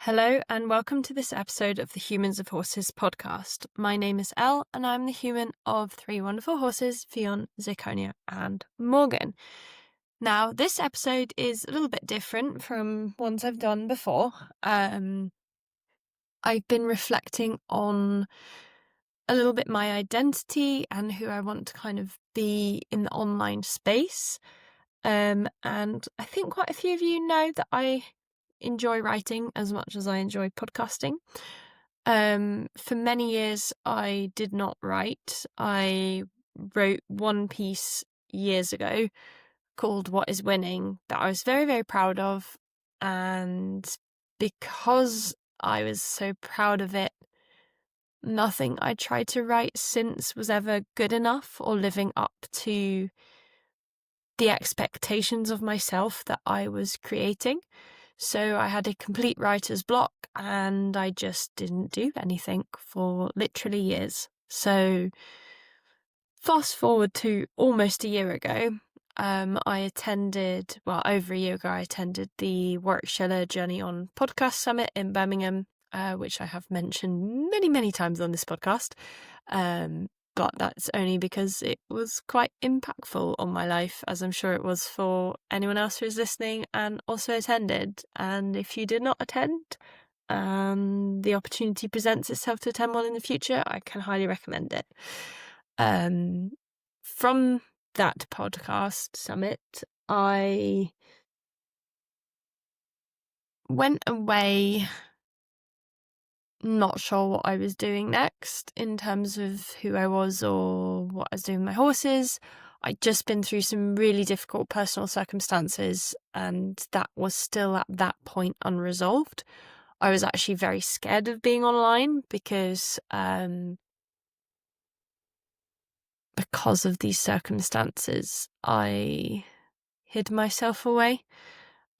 Hello and welcome to this episode of the Humans of Horses podcast. My name is Elle and I'm the human of three wonderful horses, Fionn, Zirconia and Morgan. Now, this episode is a little bit different from ones I've done before. I've been reflecting on a little bit my identity and who I want to kind of be in the online space. And I think quite a few of you know that I enjoy writing as much as I enjoy podcasting. For many years, I did not write. I wrote one piece years ago called What is Winning that I was very, very proud of. And because I was so proud of it, nothing I tried to write since was ever good enough or living up to the expectations of myself that I was creating. So I had a complete writer's block and I just didn't do anything for literally years. So fast forward to almost a year ago, over a year ago, I attended the Warwick Schiller Journey on Podcast Summit in Birmingham, which I have mentioned many, many times on this podcast. But that's only because it was quite impactful on my life, as I'm sure it was for anyone else who's listening and also attended. And if you did not attend, the opportunity presents itself to attend one in the future, I can highly recommend it. From that podcast summit, I went away not sure what I was doing next in terms of who I was or what I was doing with my horses. I'd just been through some really difficult personal circumstances and that was still at that point unresolved. I was actually very scared of being online because of these circumstances, I hid myself away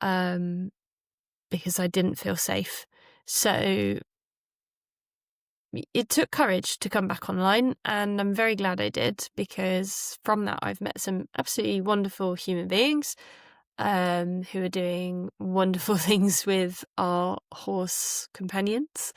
because I didn't feel safe. So it took courage to come back online, and I'm very glad I did, because from that I've met some absolutely wonderful human beings who are doing wonderful things with our horse companions.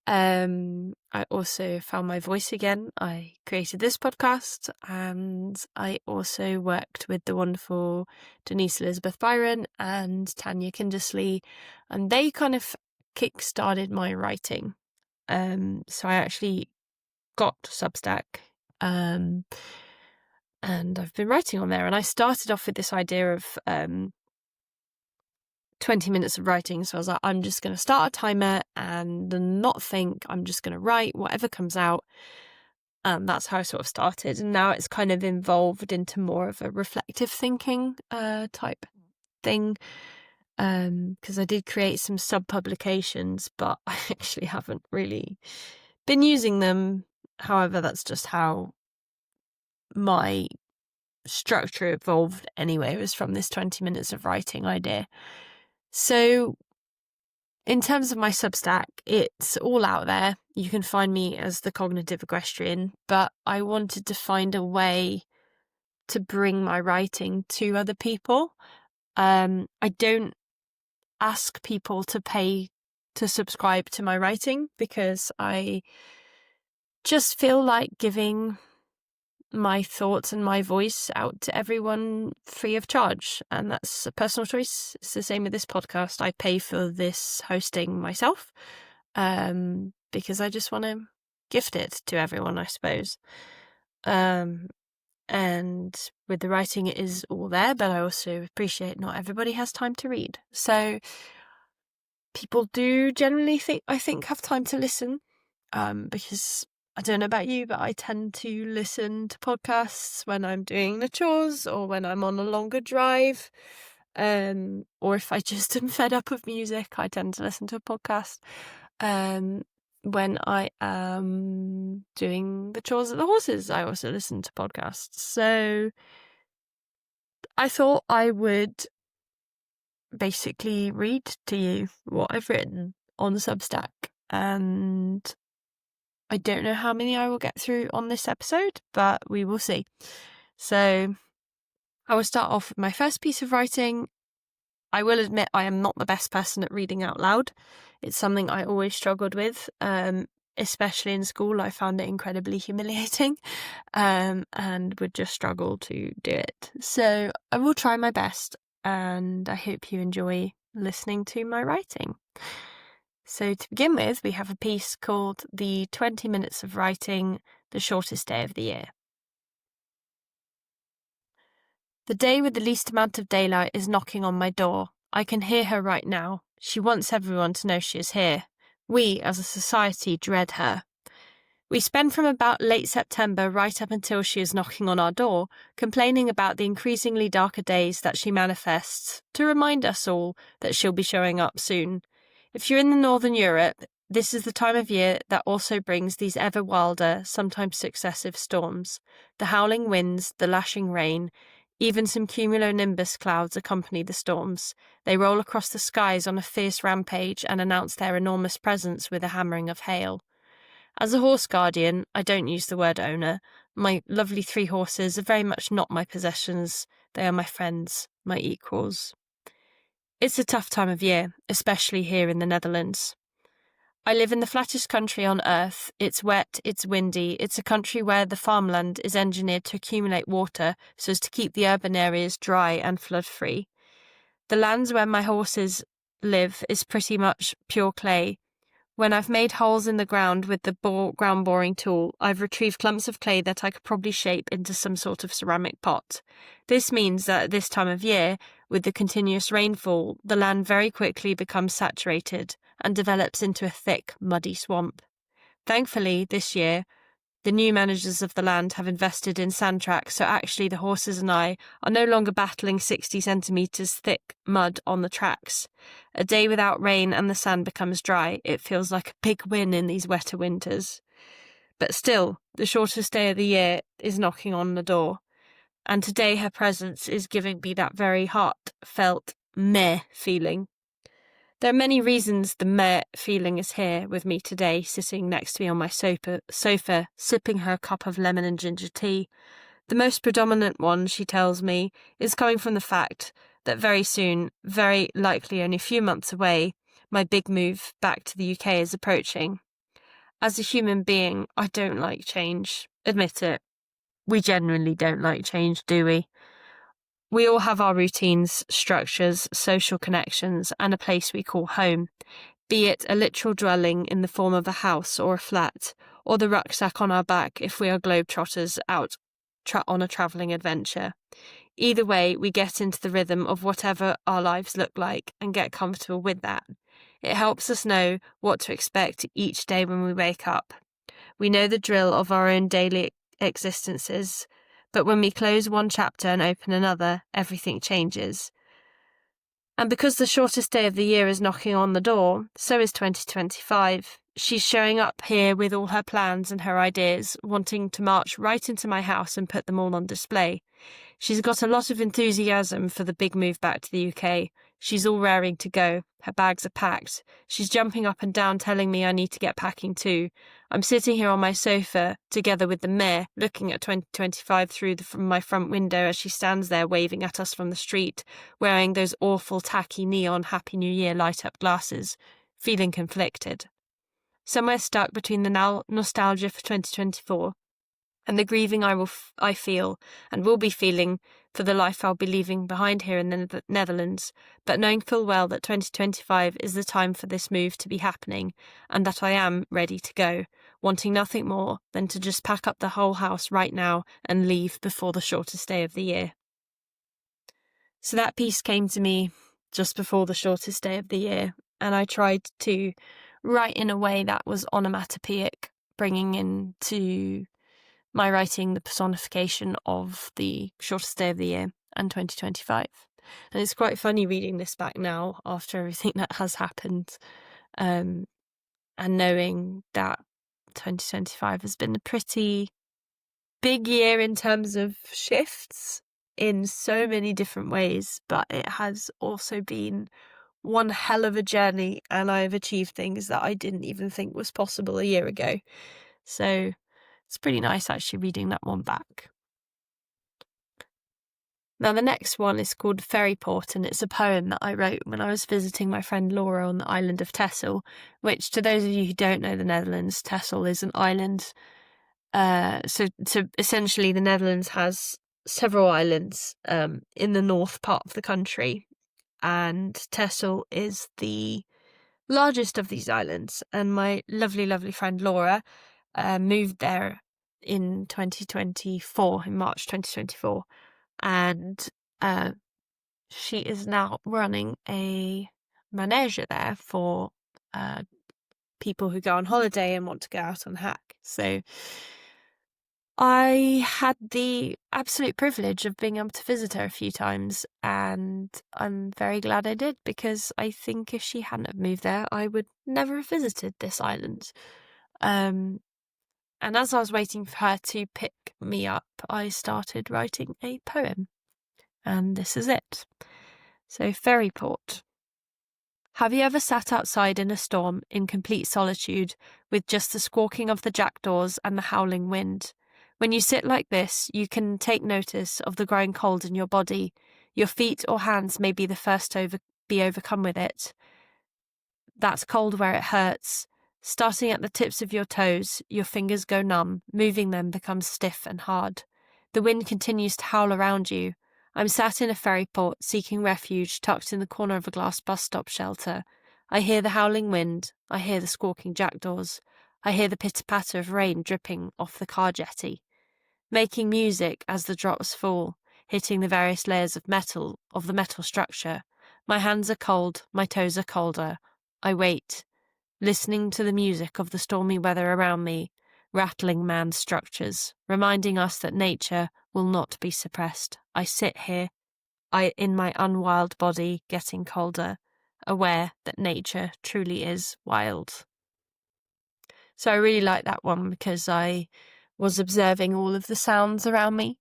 I also found my voice again. I created this podcast, and I also worked with the wonderful Denise Elizabeth Byron and Tanya Kindersley, and they kind of kick-started my writing. So I actually got Substack, and I've been writing on there. And I started off with this idea of 20 minutes of writing. So I was like, I'm just going to start a timer and not think. I'm just going to write whatever comes out. And that's how I sort of started. And now it's kind of evolved into more of a reflective thinking type thing. Because I did create some sub-publications, but I actually haven't really been using them. However, that's just how my structure evolved anyway, was from this 20 minutes of writing idea. So in terms of my Substack, it's all out there. You can find me as the Cognitive Equestrian, but I wanted to find a way to bring my writing to other people. I don't ask people to pay to subscribe to my writing because I just feel like giving my thoughts and my voice out to everyone free of charge, and that's a personal choice. It's the same with this podcast. I pay for this hosting myself because I just want to gift it to everyone, I suppose. And with the writing, it is all there, but I also appreciate not everybody has time to read. So people do generally have time to listen, because I don't know about you, but I tend to listen to podcasts when I'm doing the chores or when I'm on a longer drive, or if I just am fed up of music, I tend to listen to a podcast. When I am doing the chores of the horses, I also listen to podcasts. So I thought I would basically read to you what I've written on Substack, and I don't know how many I will get through on this episode, but we will see. So I will start off with my first piece of writing. I will admit I am not the best person at reading out loud. It's something I always struggled with, especially in school. I found it incredibly humiliating, and would just struggle to do it. So I will try my best, and I hope you enjoy listening to my writing. So to begin with, we have a piece called The 20 Minutes of Writing, the Shortest Day of the Year. The day with the least amount of daylight is knocking on my door. I can hear her right now. She wants everyone to know she is here. We, as a society, dread her. We spend from about late September right up until she is knocking on our door, complaining about the increasingly darker days that she manifests, to remind us all that she'll be showing up soon. If you're in the Northern Europe, this is the time of year that also brings these ever wilder, sometimes successive storms. The howling winds, the lashing rain, even some cumulonimbus clouds accompany the storms. They roll across the skies on a fierce rampage and announce their enormous presence with a hammering of hail. As a horse guardian, I don't use the word owner. My lovely 3 horses are very much not my possessions. They are my friends, my equals. It's a tough time of year, especially here in the Netherlands. I live in the flattest country on earth. It's wet, it's windy, it's a country where the farmland is engineered to accumulate water so as to keep the urban areas dry and flood-free. The lands where my horses live is pretty much pure clay. When I've made holes in the ground with the ground boring tool, I've retrieved clumps of clay that I could probably shape into some sort of ceramic pot. This means that at this time of year, with the continuous rainfall, the land very quickly becomes saturated and develops into a thick, muddy swamp. Thankfully, this year, the new managers of the land have invested in sand tracks, so actually the horses and I are no longer battling 60 centimetres thick mud on the tracks. A day without rain and the sand becomes dry. It feels like a big win in these wetter winters. But still, the shortest day of the year is knocking on the door. And today her presence is giving me that very heartfelt meh feeling. There are many reasons the meh feeling is here with me today, sitting next to me on my sofa, sipping her cup of lemon and ginger tea. The most predominant one, she tells me, is coming from the fact that very soon, very likely only a few months away, my big move back to the UK is approaching. As a human being, I don't like change. Admit it. We genuinely don't like change, do we? We all have our routines, structures, social connections, and a place we call home, be it a literal dwelling in the form of a house or a flat, or the rucksack on our back if we are globetrotters out on a travelling adventure. Either way, we get into the rhythm of whatever our lives look like and get comfortable with that. It helps us know what to expect each day when we wake up. We know the drill of our own daily existences, but when we close one chapter and open another, everything changes. And because the shortest day of the year is knocking on the door, so is 2025. She's showing up here with all her plans and her ideas, wanting to march right into my house and put them all on display. She's got a lot of enthusiasm for the big move back to the UK. She's all raring to go. Her bags are packed. She's jumping up and down telling me I need to get packing too. I'm sitting here on my sofa, together with the mayor, looking at 2025 through from my front window as she stands there waving at us from the street, wearing those awful tacky neon Happy New Year light-up glasses, feeling conflicted. Somewhere stuck between the nostalgia for 2024 and the grieving I feel and will be feeling for the life I'll be leaving behind here in the Netherlands, but knowing full well that 2025 is the time for this move to be happening, and that I am ready to go, wanting nothing more than to just pack up the whole house right now and leave before the shortest day of the year. So that piece came to me just before the shortest day of the year, and I tried to write in a way that was onomatopoeic, bringing into my writing the personification of the shortest day of the year and 2025. And it's quite funny reading this back now after everything that has happened, and knowing that 2025 has been a pretty big year in terms of shifts in so many different ways, but it has also been one hell of a journey, and I've achieved things that I didn't even think was possible a year ago. So it's pretty nice actually reading that one back. Now, the next one is called Ferryport, and it's a poem that I wrote when I was visiting my friend Laura on the island of Texel, which, to those of you who don't know the Netherlands, Texel is an island. So essentially, the Netherlands has several islands in the north part of the country, and Texel is the largest of these islands. And my lovely, lovely friend Laura moved there in 2024, in March 2024. And she is now running a manege there for people who go on holiday and want to go out on hack. So I had the absolute privilege of being able to visit her a few times, and I'm very glad I did, because I think if she hadn't have moved there, I would never have visited this island. And as I was waiting for her to pick me up, I started writing a poem. And this is it. So, Ferryport. Have you ever sat outside in a storm in complete solitude with just the squawking of the jackdaws and the howling wind? When you sit like this, you can take notice of the growing cold in your body. Your feet or hands may be the first to be overcome with it. That's cold where it hurts. Starting at the tips of your toes, your fingers go numb, moving them becomes stiff and hard. The wind continues to howl around you. I'm sat in a ferry port, seeking refuge, tucked in the corner of a glass bus stop shelter. I hear the howling wind. I hear the squawking jackdaws. I hear the pitter-patter of rain dripping off the car jetty. Making music as the drops fall, hitting the various layers of the metal structure. My hands are cold, my toes are colder. I wait, listening to the music of the stormy weather around me, rattling man's structures, reminding us that nature will not be suppressed. I sit here, in my unwild body, getting colder, aware that nature truly is wild. So I really like that one, because I was observing all of the sounds around me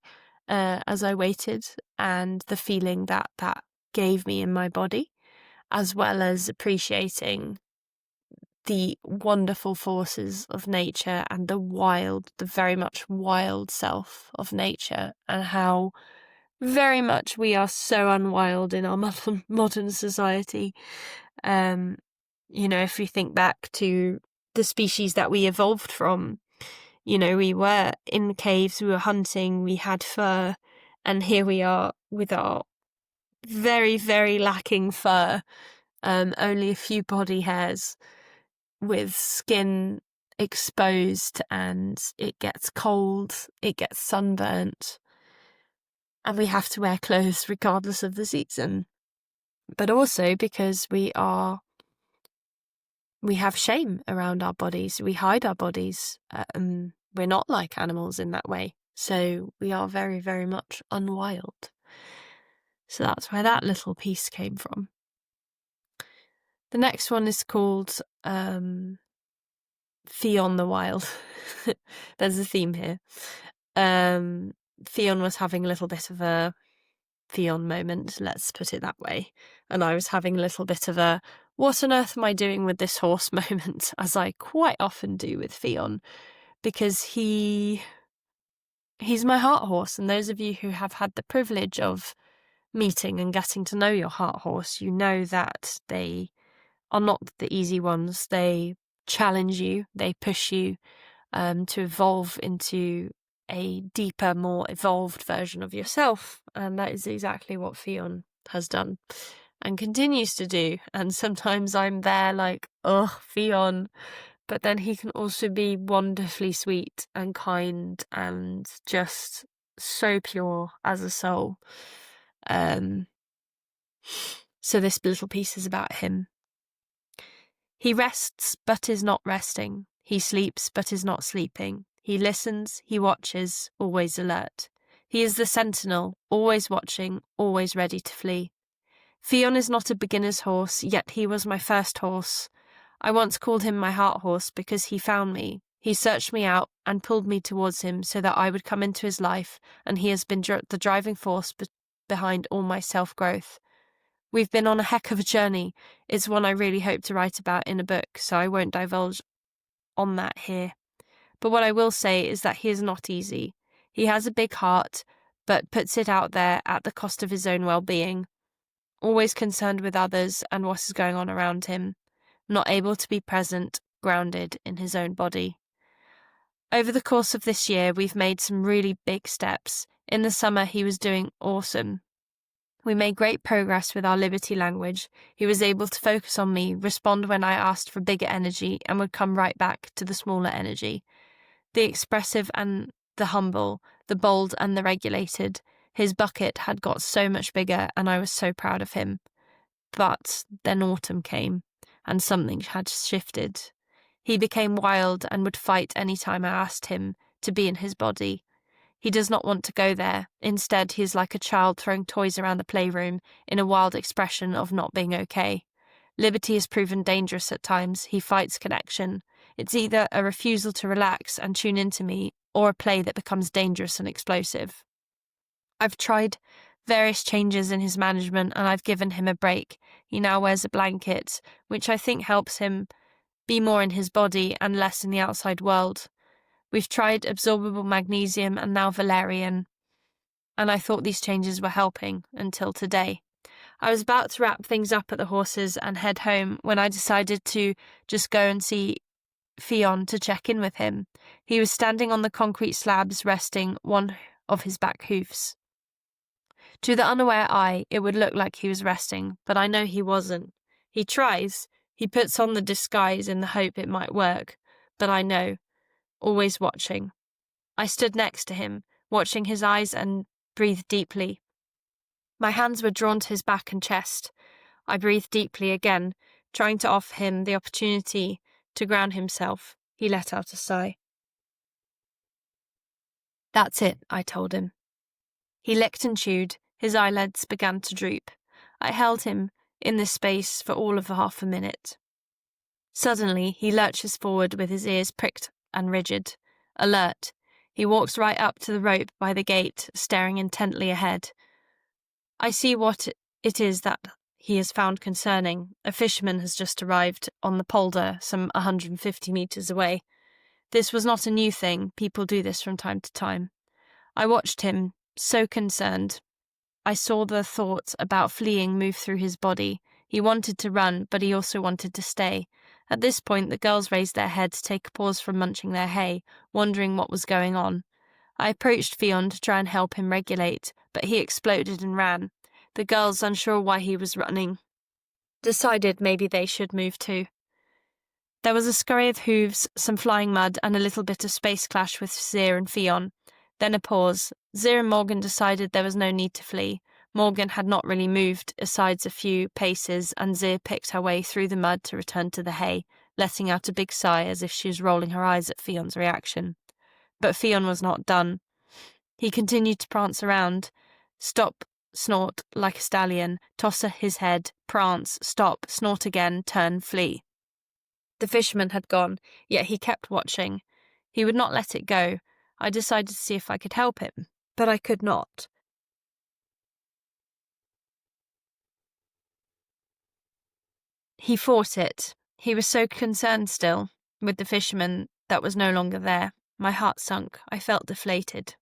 as I waited, and the feeling that gave me in my body, as well as appreciating the wonderful forces of nature and the very much wild self of nature, and how very much we are so unwild in our modern society. If we think back to the species that we evolved from, we were in caves, we were hunting, we had fur, and here we are with our very, very lacking fur, only a few body hairs, with skin exposed, and it gets cold, it gets sunburnt, and we have to wear clothes regardless of the season. But also because we have shame around our bodies, we hide our bodies. We're not like animals in that way, so we are very, very much unwild. So that's where that little piece came from. The next one is called Fionn the Wild. There's a theme here. Fionn was having a little bit of a Fionn moment, let's put it that way. And I was having a little bit of a what on earth am I doing with this horse moment, as I quite often do with Fionn, because he's my heart horse. And those of you who have had the privilege of meeting and getting to know your heart horse, you know that they are not the easy ones. They challenge you, they push you to evolve into a deeper, more evolved version of yourself. And that is exactly what Fionn has done and continues to do. And sometimes I'm there like, oh, Fionn. But then he can also be wonderfully sweet and kind and just so pure as a soul. So this little piece is about him. He rests, but is not resting. He sleeps, but is not sleeping. He listens, he watches, always alert. He is the sentinel, always watching, always ready to flee. Fionn is not a beginner's horse, yet he was my first horse. I once called him my heart horse because he found me. He searched me out and pulled me towards him so that I would come into his life, and he has been the driving force behind all my self-growth. We've been on a heck of a journey. It's one I really hope to write about in a book, so I won't divulge on that here. But what I will say is that he is not easy. He has a big heart, but puts it out there at the cost of his own well-being, always concerned with others and what is going on around him, not able to be present, grounded in his own body. Over the course of this year, we've made some really big steps. In the summer, he was doing awesome. We made great progress with our liberty language. He was able to focus on me, respond when I asked for bigger energy, and would come right back to the smaller energy. The expressive and the humble, the bold and the regulated. His bucket had got so much bigger, and I was so proud of him. But then autumn came, and something had shifted. He became wild and would fight any time I asked him to be in his body. He does not want to go there. Instead, he is like a child throwing toys around the playroom in a wild expression of not being okay. Liberty has proven dangerous at times. He fights connection. It's either a refusal to relax and tune into me, or a play that becomes dangerous and explosive. I've tried various changes in his management and I've given him a break. He now wears a blanket, which I think helps him be more in his body and less in the outside world. We've tried absorbable magnesium and now valerian, and I thought these changes were helping until today. I was about to wrap things up at the horses and head home when I decided to just go and see Fionn to check in with him. He was standing on the concrete slabs, resting one of his back hoofs. To the unaware eye, it would look like he was resting, but I know he wasn't. He tries. He puts on the disguise in the hope it might work, but I know. Always watching. I stood next to him, watching his eyes and breathed deeply. My hands were drawn to his back and chest. I breathed deeply again, trying to offer him the opportunity to ground himself. He let out a sigh. That's it, I told him. He licked and chewed. His eyelids began to droop. I held him in this space for all of half a minute. Suddenly, he lurches forward with his ears pricked and rigid. Alert, he walks right up to the rope by the gate, staring intently ahead. I see what it is that he has found concerning. A fisherman has just arrived on the polder some 150 metres away. This was not a new thing. People do this from time to time. I watched him, so concerned. I saw the thought about fleeing move through his body. He wanted to run, but he also wanted to stay. At this point, the girls raised their heads to take a pause from munching their hay, wondering what was going on. I approached Fionn to try and help him regulate, but he exploded and ran. The girls, unsure why he was running, decided maybe they should move too. There was a scurry of hooves, some flying mud, and a little bit of space clash with Zir and Fionn. Then a pause. Zir and Morgan decided there was no need to flee. Morgan had not really moved aside a few paces, and Zir picked her way through the mud to return to the hay, letting out a big sigh as if she was rolling her eyes at Fionn's reaction. But Fionn was not done. He continued to prance around. Stop, snort like a stallion, toss his head, prance, stop, snort again, turn, flee. The fisherman had gone, yet he kept watching. He would not let it go. I decided to see if I could help him, but I could not. He fought it. He was so concerned still, with the fisherman that was no longer there. My heart sunk. I felt deflated.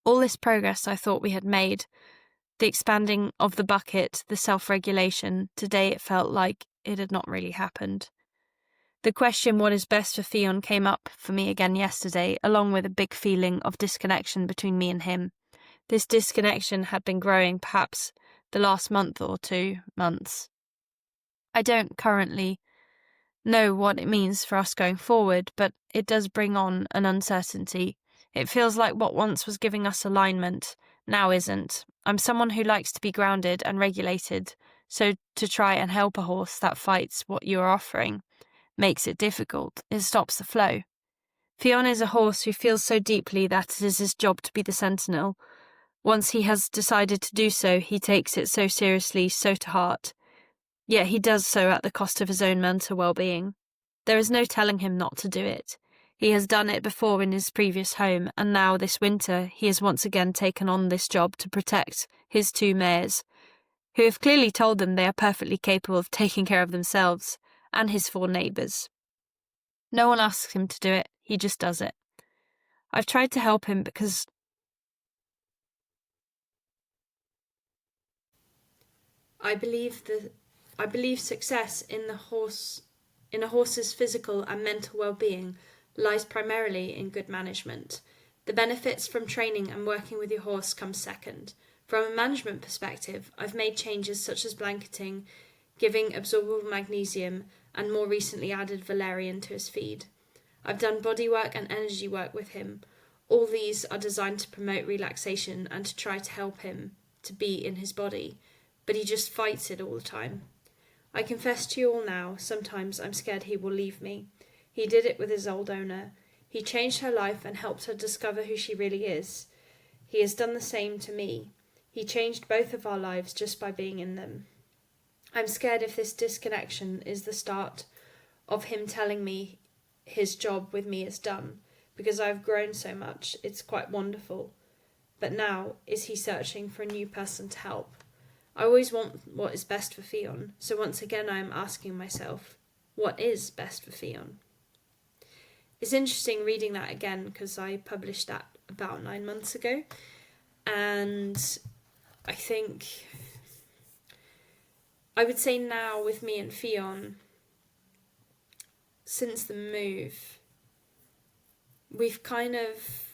All this progress I thought we had made, the expanding of the bucket, the self-regulation, today it felt like it had not really happened. The question what is best for Fionn came up for me again yesterday, along with a big feeling of disconnection between me and him. This disconnection had been growing perhaps the last month or 2 months. I don't currently know what it means for us going forward, but it does bring on an uncertainty. It feels like what once was giving us alignment now isn't. I'm someone who likes to be grounded and regulated, so to try and help a horse that fights what you are offering makes it difficult. It stops the flow. Fionn is a horse who feels so deeply that it is his job to be the sentinel. Once he has decided to do so, he takes it so seriously, so to heart. Yet he does so at the cost of his own mental well-being. There is no telling him not to do it. He has done it before in his previous home, and now this winter he has once again taken on this job to protect his 2 mares, who have clearly told them they are perfectly capable of taking care of themselves, and his 4 neighbours. No one asks him to do it, he just does it. I've tried to help him because I believe success in a horse's physical and mental well-being lies primarily in good management. The benefits from training and working with your horse come second. From a management perspective, I've made changes such as blanketing, giving absorbable magnesium, and more recently added valerian to his feed. I've done body work and energy work with him. All these are designed to promote relaxation and to try to help him to be in his body, but he just fights it all the time. I confess to you all now, sometimes I'm scared he will leave me. He did it with his old owner. He changed her life and helped her discover who she really is. He has done the same to me. He changed both of our lives just by being in them. I'm scared if this disconnection is the start of him telling me his job with me is done, because I've grown so much, it's quite wonderful. But now, is he searching for a new person to help? I always want what is best for Fionn, so once again I am asking myself, what is best for Fionn? It's interesting reading that again, because I published that about 9 months ago, and I think I would say now with me and Fionn, since the move, we've kind of,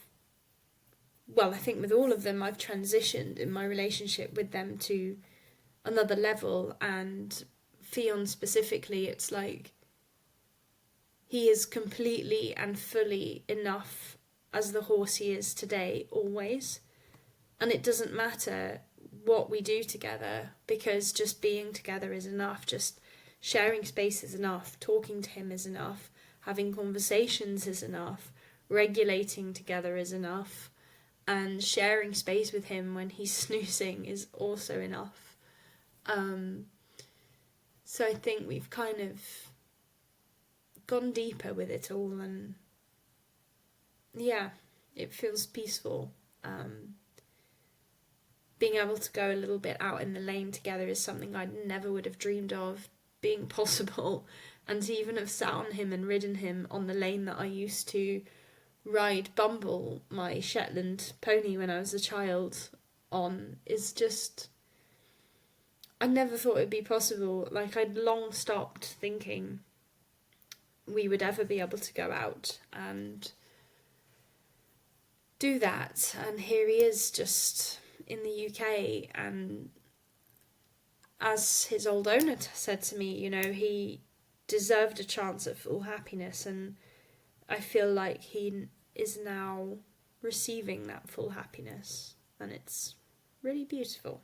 well, I think with all of them, I've transitioned in my relationship with them to another level. And Fionn specifically, it's like he is completely and fully enough as the horse he is today, always. And it doesn't matter what we do together, because just being together is enough. Just sharing space is enough. Talking to him is enough. Having conversations is enough. Regulating together is enough. And sharing space with him when he's snoozing is also enough. So I think we've kind of gone deeper with it all, and yeah, it feels peaceful. Being able to go a little bit out in the lane together is something I never would have dreamed of being possible. And to even have sat on him and ridden him on the lane that I used to ride Bumble, my Shetland pony, when I was a child, on, is just, I never thought it'd be possible. Like, I'd long stopped thinking we would ever be able to go out and do that. And here he is, just in the UK, and as his old owner said to me, you know, he deserved a chance at full happiness, and I feel like he is now receiving that full happiness, and it's really beautiful.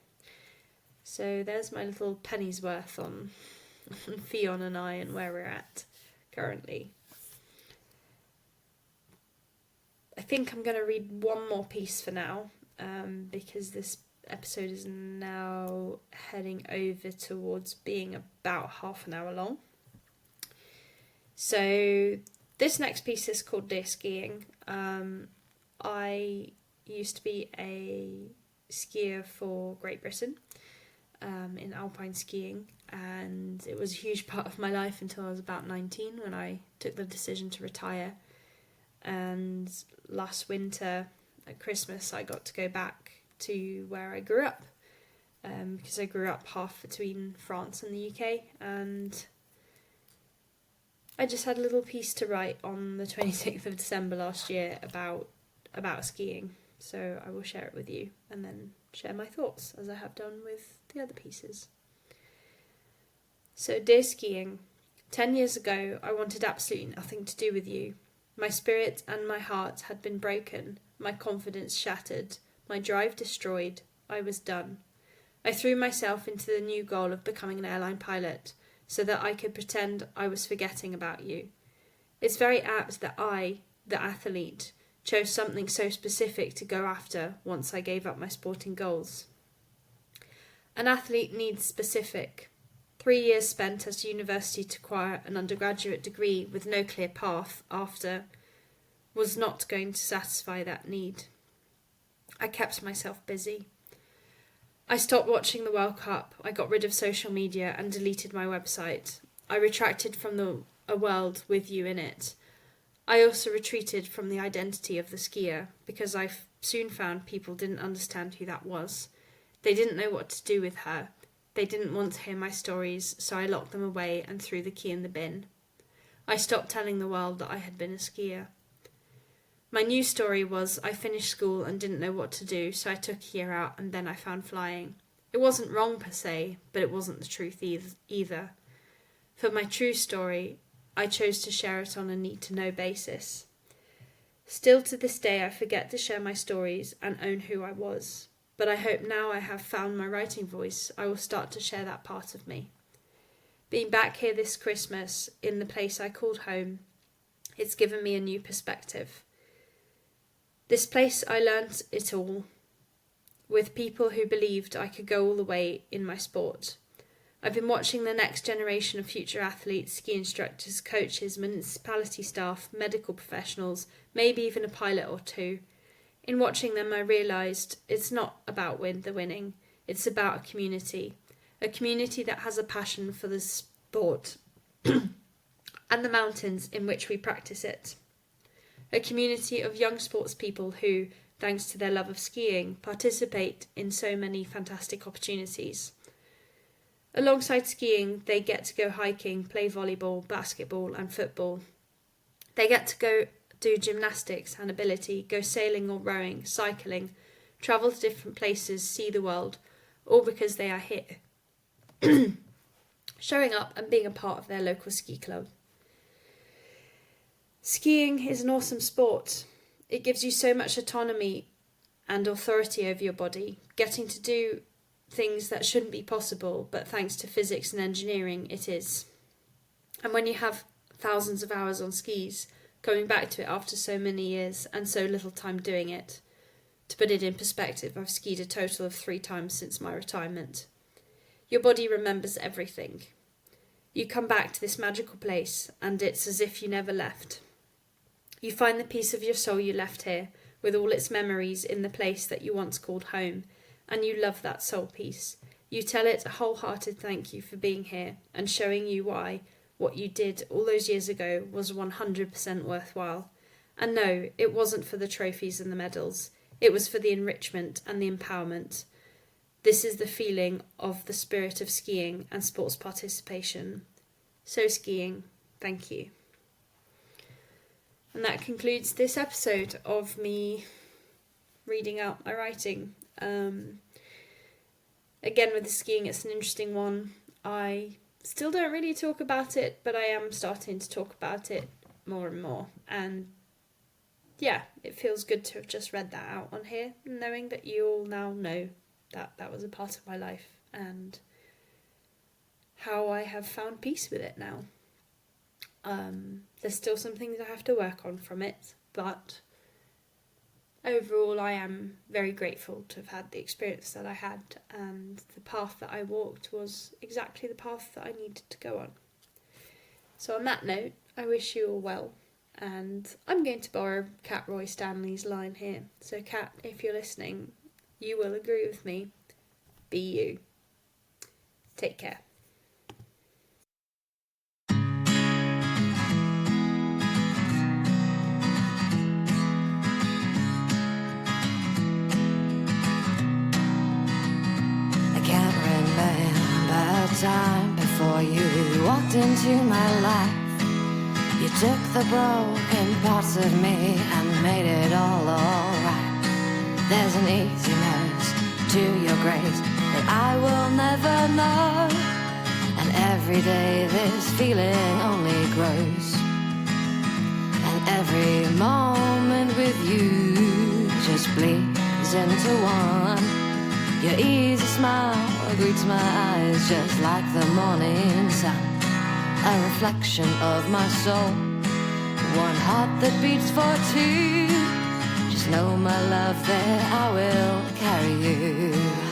So there's my little penny's worth on Fionn and I and where we're at currently. I think I'm going to read one more piece for now, because this episode is now heading over towards being about half an hour long. So this next piece is called Dear Skiing. I used to be a skier for Great Britain, in alpine skiing, and it was a huge part of my life until I was about 19 when I took the decision to retire. And last winter at Christmas I got to go back to where I grew up, because I grew up half between France and the UK, and I just had a little piece to write on the 26th of December last year about skiing, so I will share it with you and then share my thoughts as I have done with the other pieces. So, dear skiing, 10 years ago I wanted absolutely nothing to do with you. My spirit and my heart had been broken, my confidence shattered, my drive destroyed. I was done. I threw myself into the new goal of becoming an airline pilot, so that I could pretend I was forgetting about you. It's very apt that I, the athlete, chose something so specific to go after once I gave up my sporting goals. An athlete needs specific. 3 years spent at university to acquire an undergraduate degree with no clear path after was not going to satisfy that need. I kept myself busy. I stopped watching the World Cup, I got rid of social media and deleted my website. I retracted from a world with you in it. I also retreated from the identity of the skier, because I soon found people didn't understand who that was. They didn't know what to do with her. They didn't want to hear my stories, so I locked them away and threw the key in the bin. I stopped telling the world that I had been a skier. My new story was I finished school and didn't know what to do, so I took a year out and then I found flying. It wasn't wrong per se, but it wasn't the truth either. For my true story, I chose to share it on a need-to-know basis. Still to this day, I forget to share my stories and own who I was. But I hope now I have found my writing voice, I will start to share that part of me. Being back here this Christmas, in the place I called home, it's given me a new perspective. This place I learnt it all, with people who believed I could go all the way in my sport. I've been watching the next generation of future athletes, ski instructors, coaches, municipality staff, medical professionals, maybe even a pilot or two. In watching them, I realised it's not about the winning, it's about a community that has a passion for the sport and the mountains in which we practice it. A community of young sports people who, thanks to their love of skiing, participate in so many fantastic opportunities. Alongside skiing, they get to go hiking, play volleyball, basketball and football. They get to go do gymnastics and ability, go sailing or rowing, cycling, travel to different places, see the world, all because they are here, showing up and being a part of their local ski club. Skiing is an awesome sport. It gives you so much autonomy and authority over your body, getting to do things that shouldn't be possible, but thanks to physics and engineering, it is. And when you have thousands of hours on skis, going back to it after so many years and so little time doing it. To put it in perspective, I've skied a total of 3 times since my retirement. Your body remembers everything. You come back to this magical place and it's as if you never left. You find the piece of your soul you left here with all its memories in the place that you once called home, and you love that soul piece. You tell it a wholehearted thank you for being here and showing you why what you did all those years ago was 100% worthwhile. And no, it wasn't for the trophies and the medals. It was for the enrichment and the empowerment. This is the feeling of the spirit of skiing and sports participation. So skiing, thank you. And that concludes this episode of me reading out my writing. Again, with the skiing, it's an interesting one. I still don't really talk about it, but I am starting to talk about it more and more. And yeah, it feels good to have just read that out on here, knowing that you all now know that that was a part of my life and how I have found peace with it now. There's still some things I have to work on from it, but overall I am very grateful to have had the experience that I had, and the path that I walked was exactly the path that I needed to go on. So on that note, I wish you all well, and I'm going to borrow Cat Roy Stanley's line here. So Cat, if you're listening, you will agree with me. Be you. Take care. Time before you walked into my life, you took the broken parts of me and made it all alright. There's an easiness to your grace that I will never know, and every day this feeling only grows, and every moment with you just bleeds into one. Your easy smile greets my eyes just like the morning sun, a reflection of my soul, one heart that beats for 2. Just know my love that I will carry you.